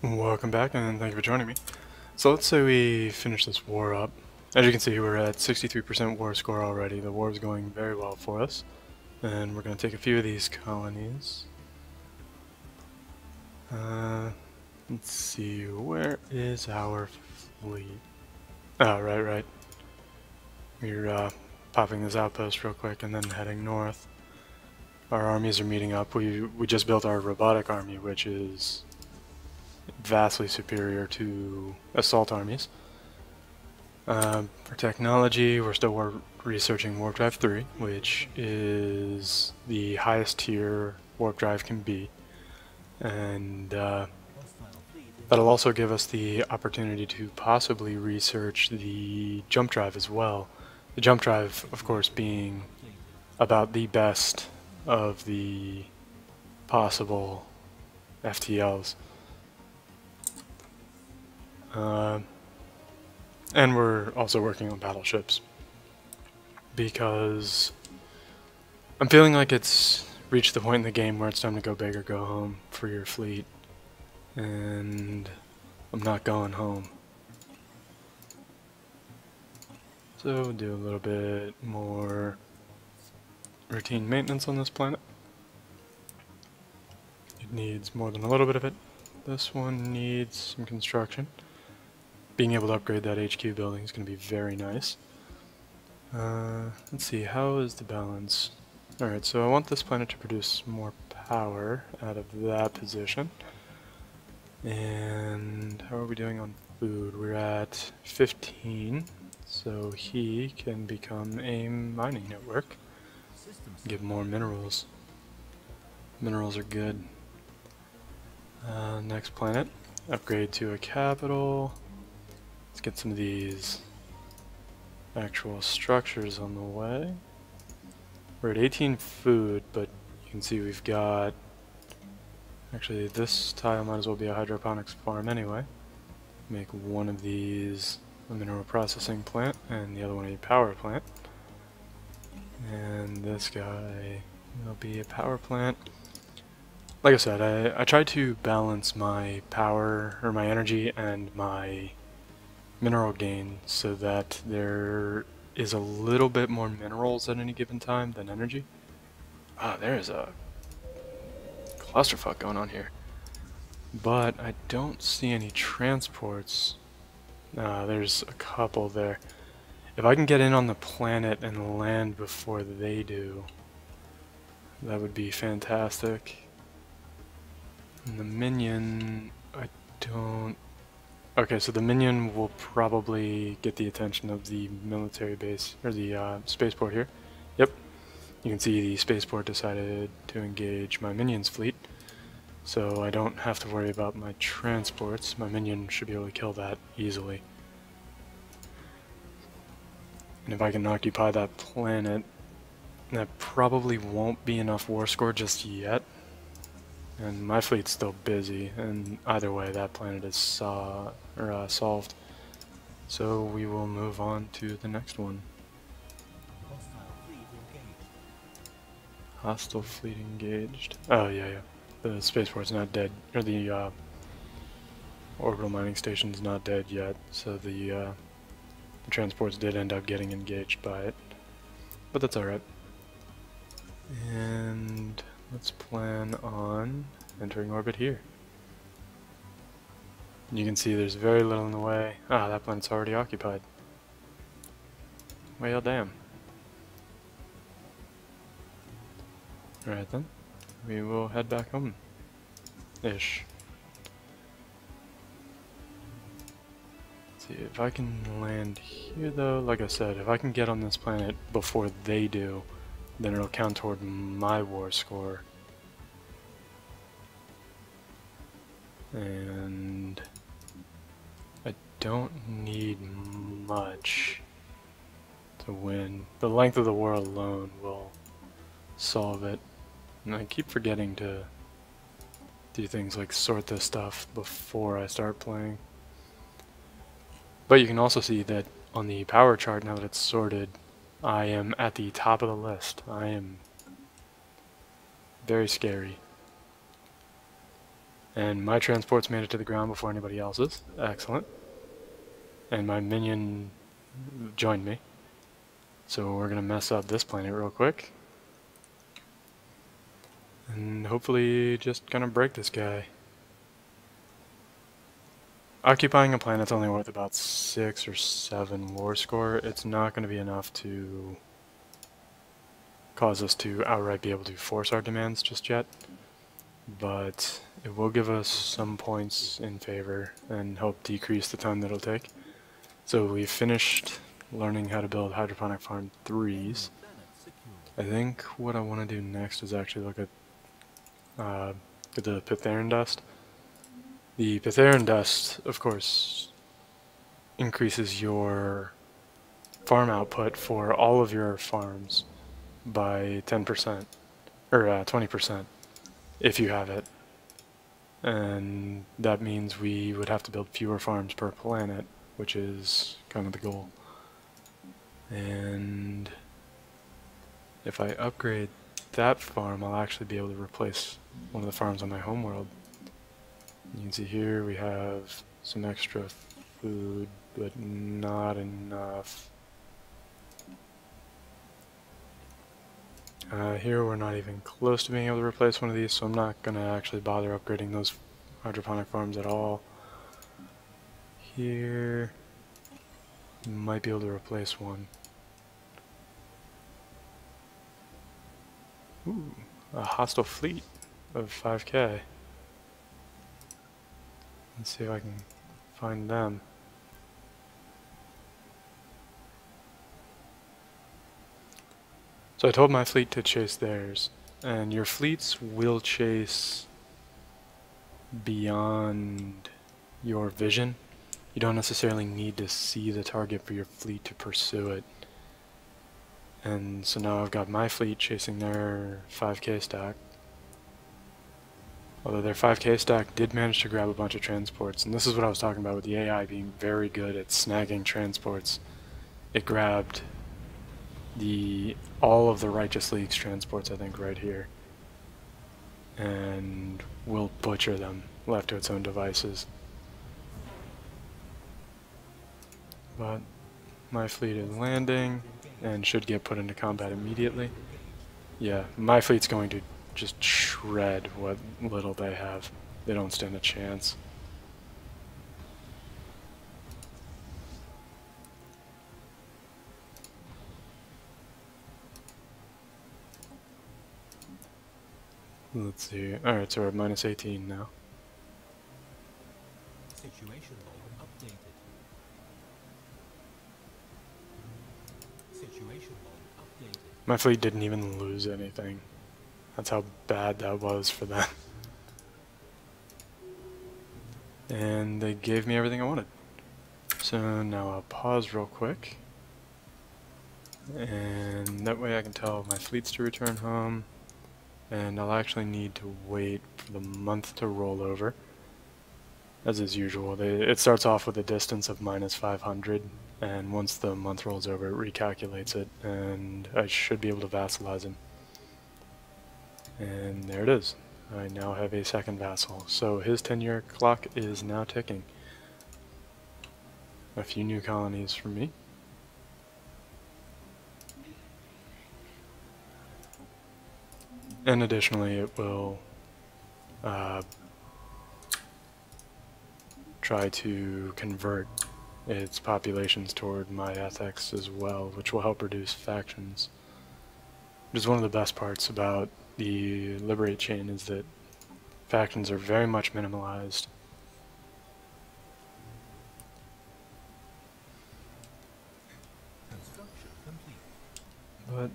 Welcome back and thank you for joining me. So let's say we finish this war up. As you can see, we're at 63% war score already. The war is going very well for us. And we're going to take a few of these colonies. Let's see, where is our fleet? Oh, right. We're popping this outpost real quick and then heading north. Our armies are meeting up. We just built our robotic army, which is vastly superior to assault armies. For technology, we're still researching warp drive 3, which is the highest tier warp drive can be, and that'll also give us the opportunity to possibly research the jump drive as well. The jump drive, of course, being about the best of the possible FTLs. And we're also working on battleships because I'm feeling like it's reached the point in the game where it's time to go big or go home for your fleet, and I'm not going home. So we'll do a little bit more routine maintenance on this planet. It needs more than a little bit of it. This one needs some construction. Being able to upgrade that HQ building is going to be very nice. Let's see, how is the balance? Alright, so I want this planet to produce more power out of that position. And how are we doing on food? We're at 15, so he can become a mining network. Give more minerals. Minerals are good. Next planet, upgrade to a capital. Let's get some of these actual structures on the way. We're at 18 food, but you can see we've got... Actually, this tile might as well be a hydroponics farm anyway. Make one of these a mineral processing plant, and the other one a power plant. And this guy will be a power plant. Like I said, I tried to balance my power, or my energy, and my mineral gain so that there is a little bit more minerals at any given time than energy. Ah, there's a clusterfuck going on here. But I don't see any transports. There's a couple there. If I can get in on the planet and land before they do, that would be fantastic. And the minion, I don't... Okay, so the minion will probably get the attention of the military base, or the spaceport here. Yep, you can see the spaceport decided to engage my minion's fleet, so I don't have to worry about my transports. My minion should be able to kill that easily. And if I can occupy that planet, that probably won't be enough war score just yet. And my fleet's still busy, and either way, that planet is solved. So we will move on to the next one. Hostile fleet engaged. Oh, yeah. The spaceport's not dead, or the orbital mining station's not dead yet, so the transports did end up getting engaged by it. But that's alright. And let's plan on entering orbit here. You can see there's very little in the way. Ah, that planet's already occupied. Well, damn. Alright then, we will head back home. Ish. Let's see, if I can land here though, like I said, if I can get on this planet before they do, then it'll count toward my war score. And I don't need much to win. The length of the war alone will solve it. And I keep forgetting to do things like sort this stuff before I start playing. But you can also see that on the power chart, now that it's sorted, I am at the top of the list. I am very scary. And my transports made it to the ground before anybody else's. Excellent. And my minion joined me. So we're gonna mess up this planet real quick. And hopefully just gonna break this guy. Occupying a planet's only worth about 6 or 7 war score. It's not going to be enough to cause us to outright be able to force our demands just yet, but it will give us some points in favor and help decrease the time that it'll take. So we finished learning how to build hydroponic farm 3s. I think what I want to do next is actually look at the Pytharan dust. The Pytharan dust, of course, increases your farm output for all of your farms by 10%, or 20%, if you have it. And that means we would have to build fewer farms per planet, which is kind of the goal. And if I upgrade that farm, I'll actually be able to replace one of the farms on my homeworld. You can see here we have some extra food, but not enough. Here we're not even close to being able to replace one of these, so I'm not going to actually bother upgrading those hydroponic farms at all. Here, we might be able to replace one. Ooh, a hostile fleet of 5K. Let's see if I can find them. So I told my fleet to chase theirs, and your fleets will chase beyond your vision. You don't necessarily need to see the target for your fleet to pursue it. And so now I've got my fleet chasing their 5K stack. Although their 5K stack did manage to grab a bunch of transports, and this is what I was talking about with the AI being very good at snagging transports. It grabbed all of the Righteous League's transports, I think, right here, and will butcher them left to its own devices. But my fleet is landing and should get put into combat immediately. Yeah, my fleet's going to just shred what little they have. They don't stand a chance. Let's see. Alright, so we're at minus 18 now. Situation log updated. Situation log updated. My fleet didn't even lose anything. That's how bad that was for them. And they gave me everything I wanted. So now I'll pause real quick. And that way I can tell my fleets to return home. And I'll actually need to wait for the month to roll over. As is usual, it starts off with a distance of minus 500, and once the month rolls over, it recalculates it, and I should be able to vassalize him. And there it is. I now have a second vassal, so his 10-year clock is now ticking. A few new colonies for me. And additionally, it will try to convert its populations toward my ethics as well, which will help reduce factions. Which is one of the best parts about the Liberate chain, is that factions are very much minimalized. But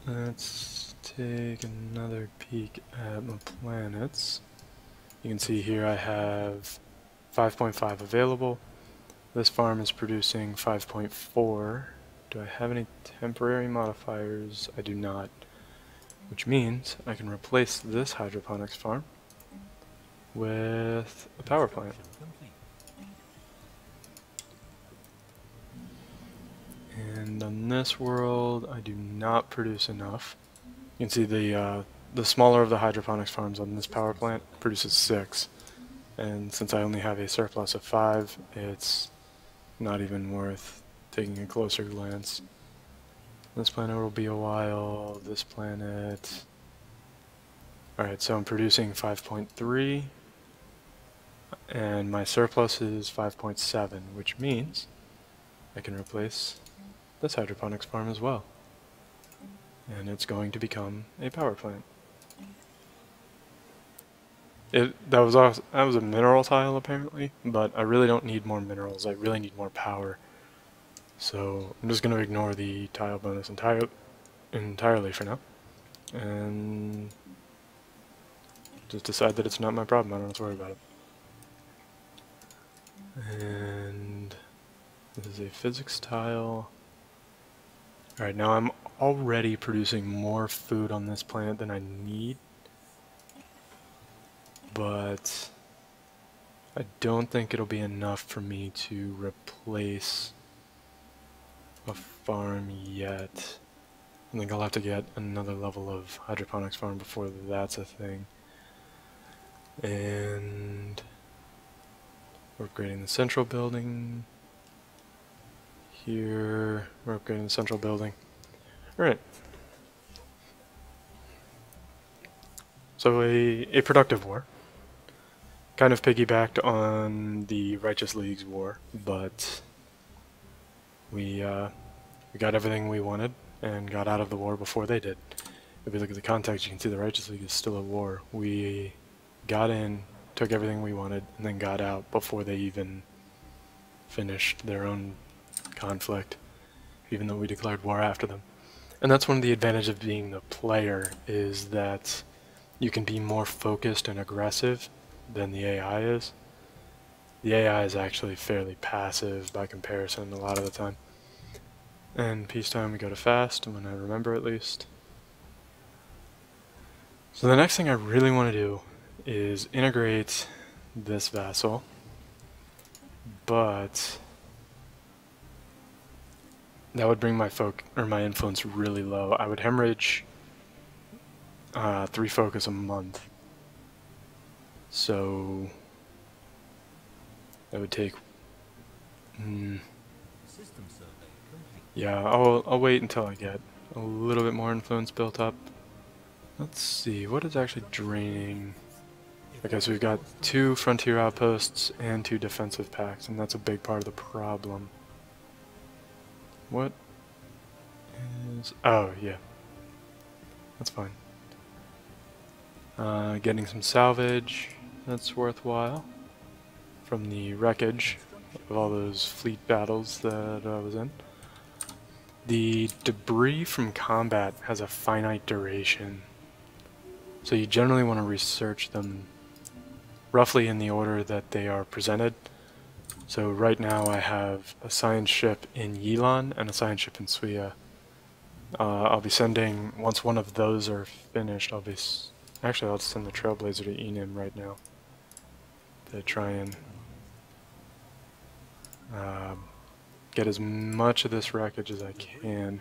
let's take another peek at my planets. You can see here I have 5.5 available. This farm is producing 5.4. Do I have any temporary modifiers? I do not. Which means I can replace this hydroponics farm with a power plant. And on this world, I do not produce enough. You can see the smaller of the hydroponics farms on this power plant produces 6. And since I only have a surplus of 5, it's not even worth taking a closer glance. This planet will be a while, this planet... Alright, so I'm producing 5.3, and my surplus is 5.7, which means I can replace this hydroponics farm as well. And it's going to become a power plant. That was a mineral tile apparently, but I really don't need more minerals. I really need more power. So I'm just going to ignore the tile bonus entirely for now, and just decide that it's not my problem. I don't have to worry about it. And this is a physics tile. Alright, now I'm already producing more food on this planet than I need, but I don't think it'll be enough for me to replace a farm yet. I think I'll have to get another level of hydroponics farm before that's a thing. And we're upgrading the central building. Here, we're upgrading the central building. Alright. So a productive war. Kind of piggybacked on the Righteous League's war, but we got everything we wanted and got out of the war before they did. If you look at the context, you can see the Righteous League is still at war. We got in, took everything we wanted, and then got out before they even finished their own conflict, even though we declared war after them. And that's one of the advantages of being the player, is that you can be more focused and aggressive than the AI is. The AI is actually fairly passive by comparison a lot of the time. And peacetime we go to fast, when I remember at least. So the next thing I really want to do is integrate this vassal, but that would bring my influence really low. I would hemorrhage 3 focus a month. So that would take System survey complete. yeah, I'll wait until I get a little bit more influence built up. Let's see, what is actually draining? Okay, so we've got 2 frontier outposts and 2 defensive packs, and that's a big part of the problem. What is... oh, yeah. That's fine. Getting some salvage, that's worthwhile, from the wreckage of all those fleet battles that I was in. The debris from combat has a finite duration, so you generally want to research them roughly in the order that they are presented. So right now I have a science ship in Yilan and a science ship in Suya. I'll be sending, once one of those are finished, actually I'll send the Trailblazer to Enim right now to try and get as much of this wreckage as I can.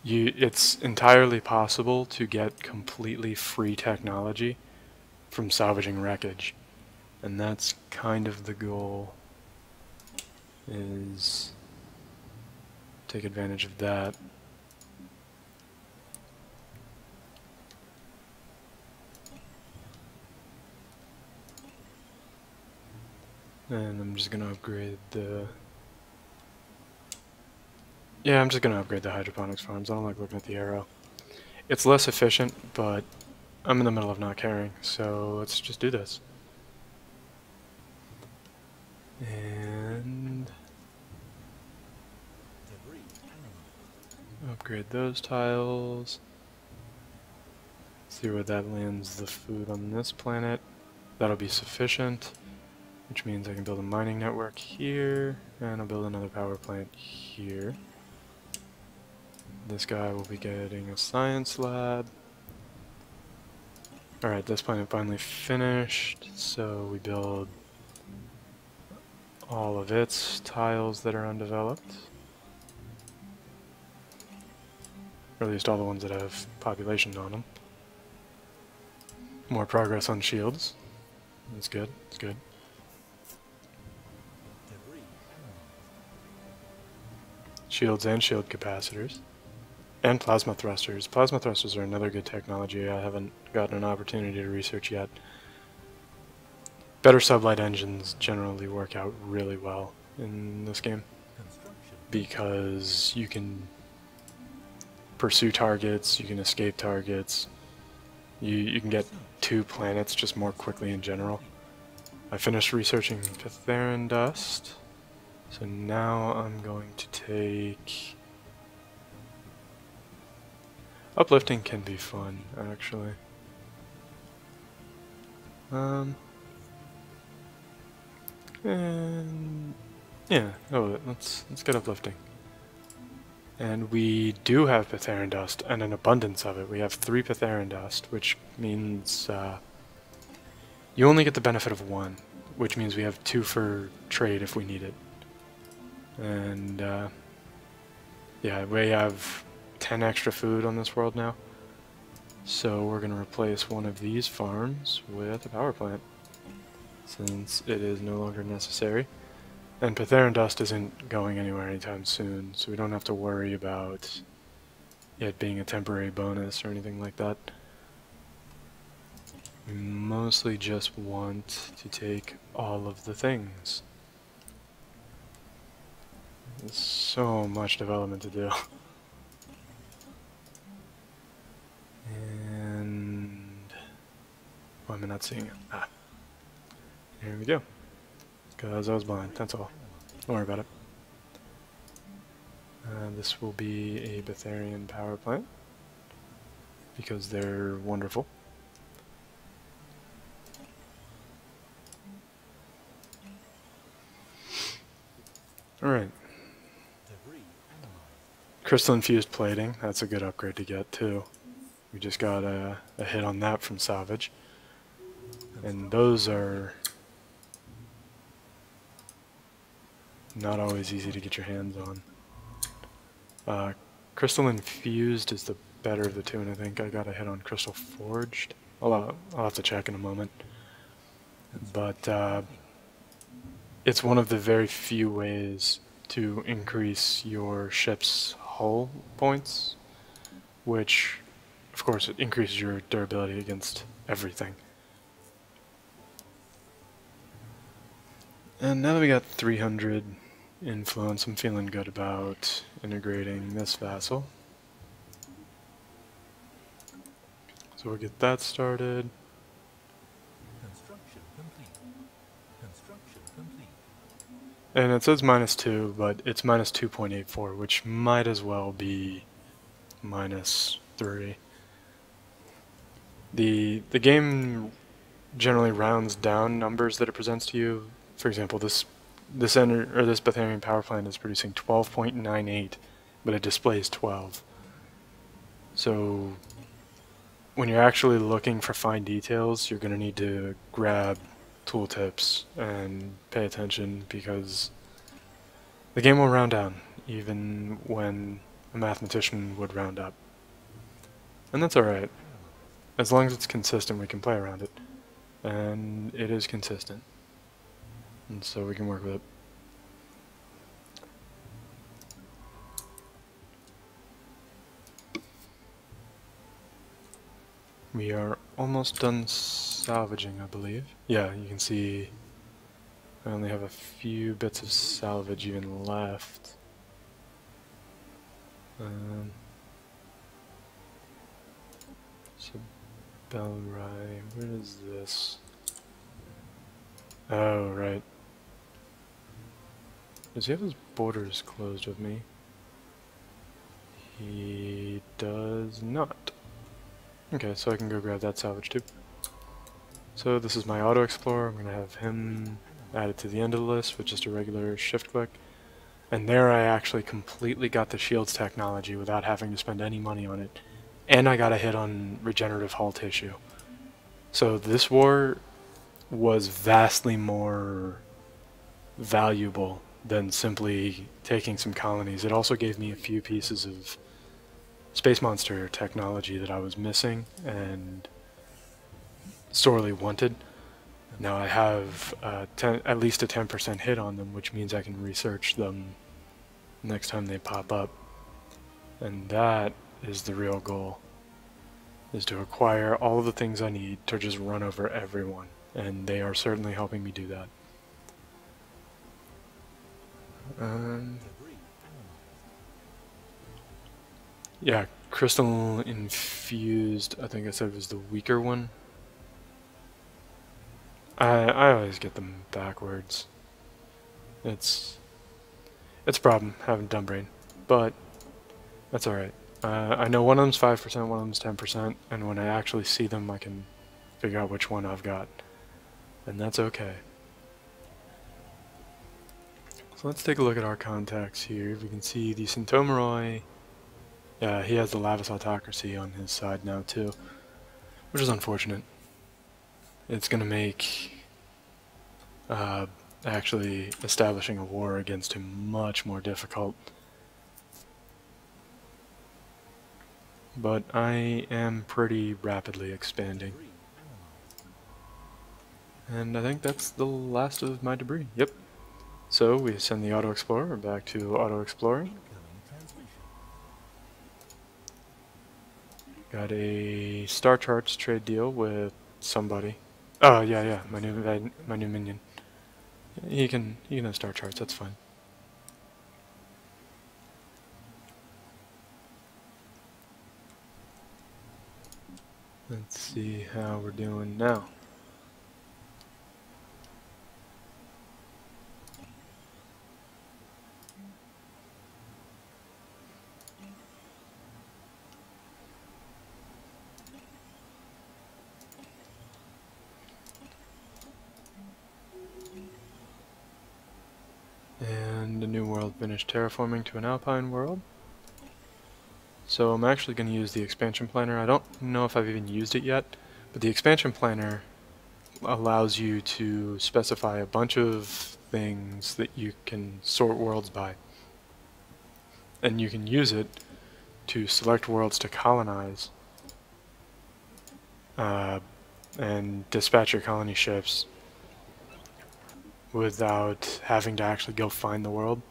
It's entirely possible to get completely free technology from salvaging wreckage, and that's kind of the goal, is take advantage of that. And I'm just gonna upgrade the... yeah, I'm just gonna upgrade the hydroponics farms. I don't like looking at the arrow. It's less efficient, but I'm in the middle of not caring, so let's just do this. And upgrade those tiles. See where that lands the food on this planet. That'll be sufficient, which means I can build a mining network here, and I'll build another power plant here. This guy will be getting a science lab. Alright, this planet finally finished, so we build all of its tiles that are undeveloped. Or at least all the ones that have population on them. More progress on shields. That's good. That's good. Debris analyzed. Shields and shield capacitors. And plasma thrusters. Plasma thrusters are another good technology I haven't gotten an opportunity to research yet. Better sublight engines generally work out really well in this game Construction. because you can pursue targets, you can escape targets, you can get to planets just more quickly in general. I finished researching Ptheran dust, so now I'm going to take... Uplifting can be fun, actually. And yeah, let's get uplifting. And we do have Ptheran dust, and an abundance of it. We have 3 Ptheran dust, which means you only get the benefit of 1, which means we have 2 for trade if we need it. And yeah, we have 10 extra food on this world now. So we're going to replace one of these farms with a power plant, since it is no longer necessary. And Ptheran dust isn't going anywhere anytime soon, so we don't have to worry about it being a temporary bonus or anything like that. We mostly just want to take all of the things. There's so much development to do. And why am I not seeing it? Ah. Here we go. Because I was blind, that's all. Don't worry about it. This will be a Betharian power plant, because they're wonderful. Alright. Crystal infused plating, that's a good upgrade to get too. We just got a hit on that from salvage. And those are not always easy to get your hands on. Crystal infused is the better of the two, and I think I got a hit on crystal forged. I'll have to check in a moment. But it's one of the very few ways to increase your ship's hull points, which of course it increases your durability against everything. And now that we got 300 influence, I'm feeling good about integrating this vassal. So we'll get that started. Construction complete. Construction complete. And it says -2, but it's -2.84, which might as well be -3. The game generally rounds down numbers that it presents to you. For example, this Betharian power plant is producing 12.98, but it displays 12. So when you're actually looking for fine details, you're going to need to grab tooltips and pay attention, because the game will round down even when a mathematician would round up. And that's alright. As long as it's consistent, we can play around it. And it is consistent. And so we can work with it. We are almost done salvaging, I believe. Yeah, you can see I only have a few bits of salvage even left. So Belrai, where is this? Oh, right. Does he have his borders closed with me? He does not. Okay, so I can go grab that salvage too. So this is my auto explorer. I'm going to have him added to the end of the list with just a regular shift click. And there I actually completely got the shields technology without having to spend any money on it. And I got a hit on regenerative hull tissue. So this war was vastly more valuable than simply taking some colonies. It also gave me a few pieces of space monster technology that I was missing, and sorely wanted. Now I have at least a 10% hit on them, which means I can research them next time they pop up. And that is the real goal, is to acquire all of the things I need to just run over everyone. And they are certainly helping me do that. Debris Yeah, crystal infused, I think I said was the weaker one. I always get them backwards. It's a problem having dumb brain, but that's alright. I know one of them's 5%, one of them's 10%, and when I actually see them I can figure out which one I've got. And that's okay. So let's take a look at our contacts here. We can see the Centomeroi. Yeah, he has the Lavis Autocracy on his side now too, which is unfortunate. It's going to make actually establishing a war against him much more difficult. But I am pretty rapidly expanding. And I think that's the last of my debris. Yep. So we send the Auto Explorer back to Auto Exploring. incoming transmission. Got a Star Charts trade deal with somebody. Oh yeah, my new minion. He can have Star Charts. That's fine. Let's see how we're doing now. And the new world finished terraforming to an alpine world. So I'm actually going to use the expansion planner. I don't know if I've even used it yet, but the expansion planner allows you to specify a bunch of things that you can sort worlds by. And you can use it to select worlds to colonize and dispatch your colony ships without having to actually go find the world.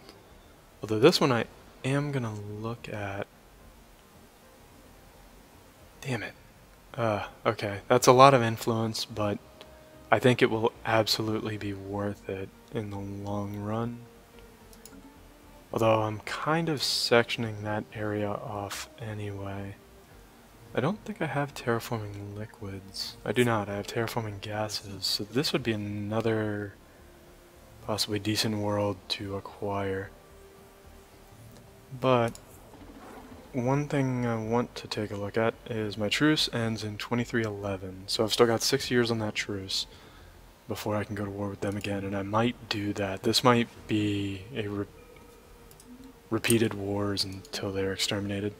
Although this one I am going to look at. Damn it. Okay, that's a lot of influence, but I think it will absolutely be worth it in the long run. Although I'm kind of sectioning that area off anyway. I don't think I have terraforming liquids. I do not. I have terraforming gases, so this would be another possibly decent world to acquire. But one thing I want to take a look at is my truce ends in 2311, so I've still got 6 years on that truce before I can go to war with them again, and I might do that. This might be a repeated wars until they're exterminated.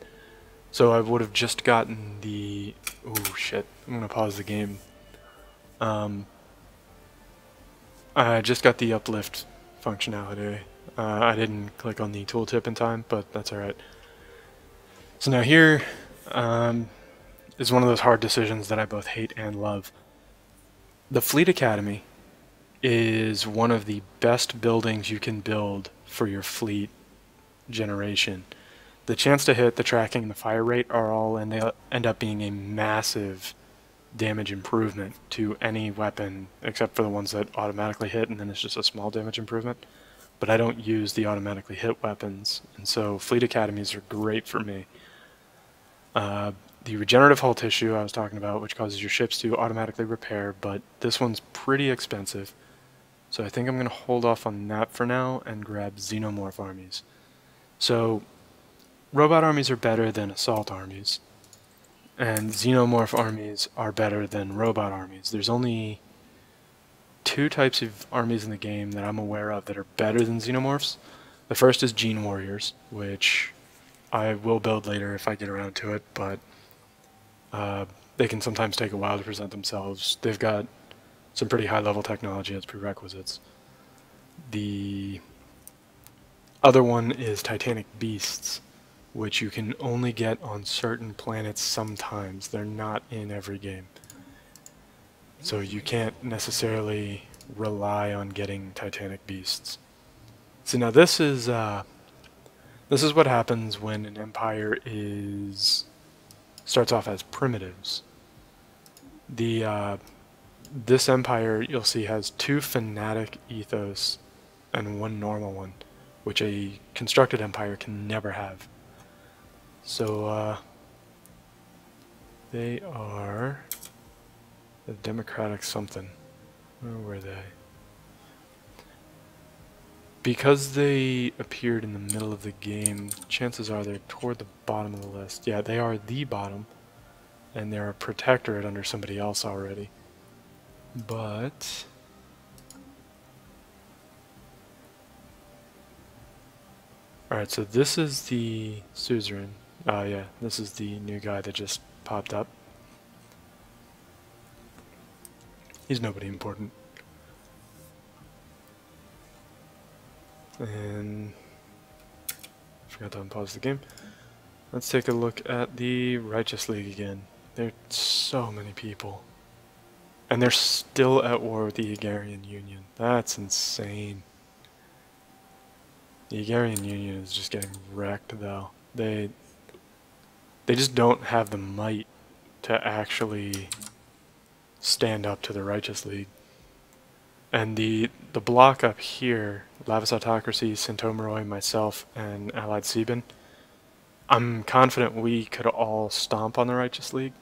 So I would have just gotten the... Oh shit, I'm gonna pause the game. I just got the uplift functionality. I didn't click on the tooltip in time, but that's alright. So now here is one of those hard decisions that I both hate and love. The Fleet Academy is one of the best buildings you can build for your fleet generation. The chance to hit, the tracking, and the fire rate are all, and they end up being a massive damage improvement to any weapon except for the ones that automatically hit, and then it's just a small damage improvement. But I don't use the automatically hit weapons, and so Fleet Academies are great for me. The regenerative hull tissue I was talking about, which causes your ships to automatically repair, but this one's pretty expensive. So I think I'm going to hold off on that for now and grab xenomorph armies. So robot armies are better than assault armies, and xenomorph armies are better than robot armies. There's only 2 types of armies in the game that I'm aware of that are better than xenomorphs. The first is gene warriors, which I will build later if I get around to it, but they can sometimes take a while to present themselves. They've got some pretty high-level technology as prerequisites. The other one is Titanic Beasts, which you can only get on certain planets sometimes. They're not in every game. So you can't necessarily rely on getting Titanic beasts. So now this is what happens when an empire starts off as primitives. This empire, you'll see, has 2 fanatic ethos and 1 normal one, which a constructed empire can never have. So they are a democratic something. Where were they? Because they appeared in the middle of the game, chances are they're toward the bottom of the list. Yeah, they are the bottom, and they're a protectorate under somebody else already. But alright, so this is the suzerain. Yeah, this is the new guy that just popped up. He's nobody important. And forgot to unpause the game. Let's take a look at the Righteous League again. There's so many people. And they're still at war with the Hegarian Union. That's insane. The Hegarian Union is just getting wrecked, though. They just don't have the might to actually stand up to the Righteous League. And the block up here, Lavis Autocracy, Sintomaroi, myself, and Allied Sebin, I'm confident we could all stomp on the Righteous League,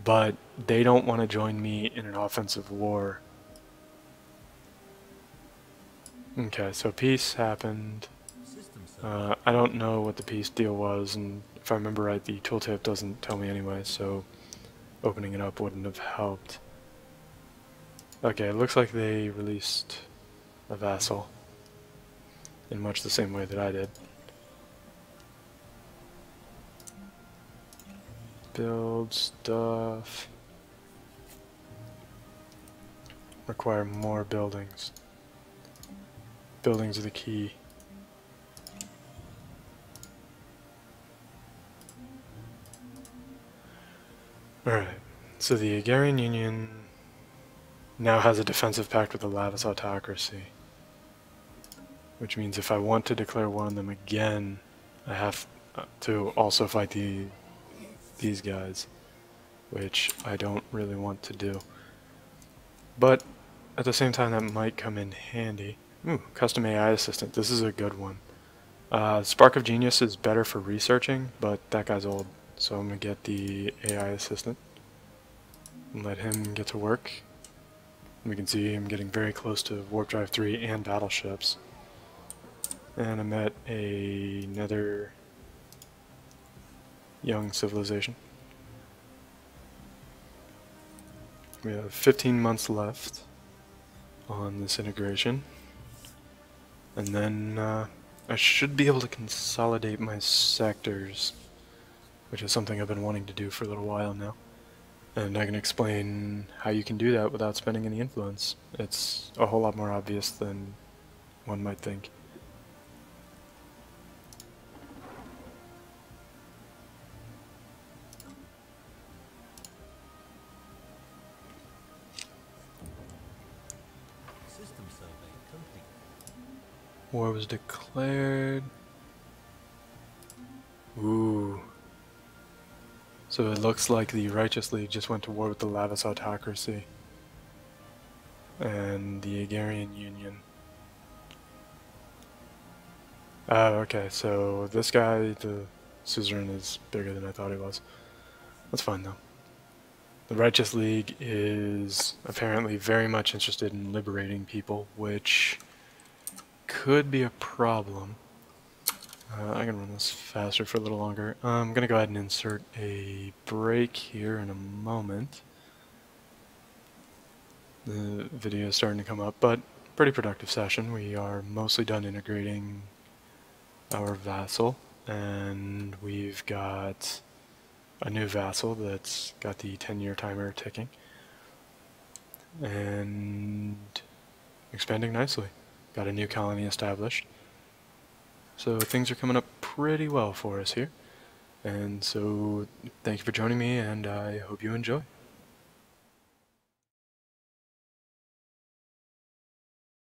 but they don't want to join me in an offensive war. Okay, so peace happened. I don't know what the peace deal was, and if I remember right, the tooltip doesn't tell me anyway, so opening it up wouldn't have helped. Okay, it looks like they released a vassal in much the same way that I did. Build stuff. Require more buildings. Buildings are the key. Alright, so the Hegarian Union now has a defensive pact with the Lavis Autocracy, which means if I want to declare war on them again, I have to also fight these guys, which I don't really want to do. But at the same time, that might come in handy. Ooh, custom AI assistant. This is a good one. Spark of Genius is better for researching, but that guy's old, so I'm gonna get the AI assistant and let him get to work. We can see I'm getting very close to Warp Drive 3 and battleships. And I'm at another young civilization. We have 15 months left on this integration. And then I should be able to consolidate my sectors, which is something I've been wanting to do for a little while now. And I can explain how you can do that without spending any influence. It's a whole lot more obvious than one might think. System survey complete. War was declared. Ooh. So it looks like the Righteous League just went to war with the Lavis Autocracy and the Hegarian Union. Okay, so this guy, the suzerain, is bigger than I thought he was. That's fine though. The Righteous League is apparently very much interested in liberating people, which could be a problem. I can run this faster for a little longer. I'm going to go ahead and insert a break here in a moment. The video is starting to come up, but pretty productive session. We are mostly done integrating our vassal, and we've got a new vassal that's got the 10-year timer ticking, and expanding nicely. Got a new colony established. So things are coming up pretty well for us here. And so thank you for joining me, and I hope you enjoy.